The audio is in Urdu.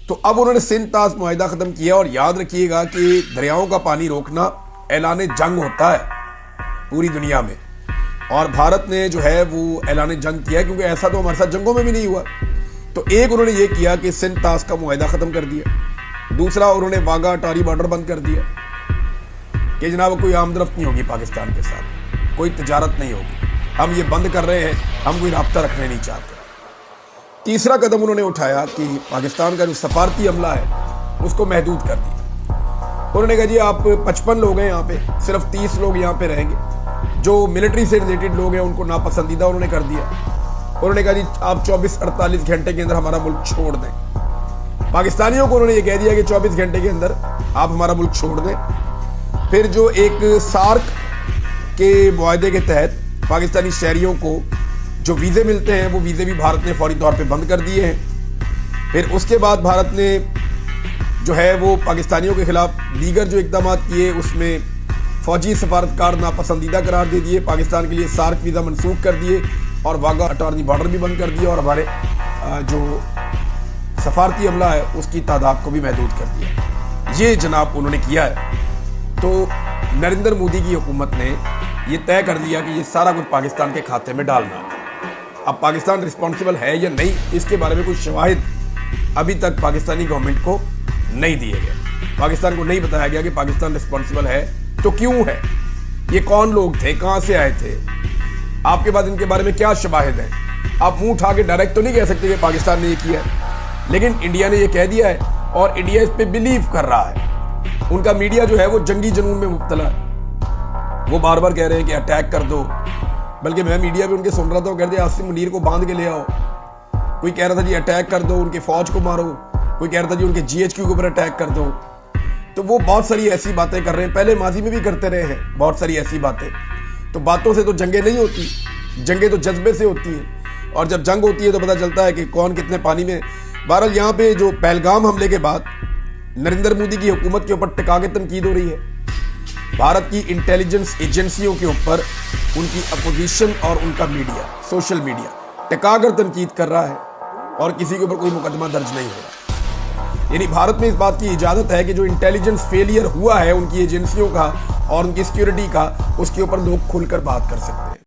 تو اب انہوں نے سندھ طاس معاہدہ ختم کیا، اور یاد رکھیے گا کہ دریاؤں کا پانی روکنا اعلان جنگ ہوتا ہے پوری دنیا میں، اور بھارت نے جو ہے وہ اعلان جنگ کیا ہے، کیونکہ ایسا تو ہمارے ساتھ جنگوں میں بھی نہیں ہوا۔ تو ایک انہوں نے یہ کیا کہ سندھ طاس کا معاہدہ ختم کر دیا، دوسرا انہوں نے واگا اٹاری بارڈر بند کر دیا کہ جناب کوئی آمد رفت نہیں ہوگی پاکستان کے ساتھ، کوئی تجارت نہیں ہوگی، ہم یہ بند کر رہے ہیں، ہم کوئی رابطہ رکھنے نہیں چاہتے۔ تیسرا قدم انہوں نے اٹھایا کہ پاکستان کا جو سفارتی عملہ ہے اس کو محدود کر دیا۔ انہوں نے کہا جی آپ 55 لوگ ہیں یہاں پہ، صرف 30 لوگ یہاں پہ رہیں گے، جو ملٹری سے ریلیٹڈ لوگ ہیں ان کو ناپسندیدہ انہوں نے کر دیا۔ انہوں نے کہا جی آپ 24-48 گھنٹے کے اندر ہمارا ملک چھوڑ دیں۔ پاکستانیوں کو انہوں نے یہ کہہ دیا کہ 24 گھنٹے کے اندر آپ ہمارا ملک چھوڑ دیں۔ پھر جو ایک سارک کے معاہدے کے تحت پاکستانی شہریوں کو جو ویزے ملتے ہیں وہ ویزے بھی بھارت نے فوری طور پہ بند کر دیے ہیں۔ پھر اس کے بعد بھارت نے جو ہے وہ پاکستانیوں کے خلاف دیگر جو اقدامات کیے، اس میں فوجی سفارتکار ناپسندیدہ قرار دے دیے، پاکستان کے لیے سارک ویزا منسوخ کر دیے، اور واگا اٹاری بارڈر بھی بند کر دیا، اور ہمارے جو سفارتی عملہ ہے اس کی تعداد کو بھی محدود کر دیا۔ یہ جناب انہوں نے کیا ہے۔ تو نریندر مودی کی حکومت نے یہ طے کر لیا کہ یہ سارا کچھ پاکستان کے کھاتے میں ڈالنا ہے۔ اب پاکستان رسپانسبل ہے یا نہیں، اس کے بارے میں کوئی شواہد ابھی تک پاکستانی گورنمنٹ کو نہیں دیے گئے۔ پاکستان کو نہیں بتایا گیا کہ پاکستان رسپانسبل ہے تو کیوں ہے، یہ کون لوگ تھے، کہاں سے آئے تھے، آپ کے بعد ان کے بارے میں کیا شواہد ہیں۔ آپ منہ اٹھا کے ڈائریکٹ تو نہیں کہہ سکتے کہ پاکستان نے یہ کیا ہے، لیکن انڈیا نے یہ کہہ دیا ہے، اور انڈیا اس پہ بلیو کر رہا ہے۔ ان کا میڈیا جو ہے وہ جنگی جنون میں مبتلا ہے، وہ بار بار کہہ رہے ہیں کہ اٹیک کر دو، بلکہ میں میڈیا پہ ان کے سن رہا تھا، وہ کہتے ہیں عاصم منیر کو باندھ کے لے آؤ، کوئی کہہ رہا تھا جی اٹیک کر دو، ان کے فوج کو مارو، کوئی کہہ رہا تھا جی ان کے GHQ کے اوپر اٹیک کر دو۔ تو وہ بہت ساری ایسی باتیں کر رہے ہیں، پہلے ماضی میں بھی کرتے رہے ہیں بہت ساری ایسی باتیں۔ تو باتوں سے تو جنگیں نہیں ہوتی، جنگیں تو جذبے سے ہوتی ہیں، اور جب جنگ ہوتی ہے تو پتہ چلتا ہے کہ کون کتنے پانی میں۔ بہرحال یہاں پہ جو پہلگام حملے کے بعد نریندر مودی کی حکومت کے اوپر ٹکا کے تنقید ہو رہی ہے، بھارت کی انٹیلیجنس ایجنسیوں کے اوپر ان کی اپوزیشن اور ان کا میڈیا، سوشل میڈیا ٹکا کر تنقید کر رہا ہے، اور کسی کے اوپر کوئی مقدمہ درج نہیں ہو رہا۔ یعنی بھارت میں اس بات کی اجازت ہے کہ جو انٹیلیجنس فیلئر ہوا ہے ان کی ایجنسیوں کا اور ان کی سیکیورٹی کا، اس کے اوپر لوگ کھل کر بات کر سکتے ہیں۔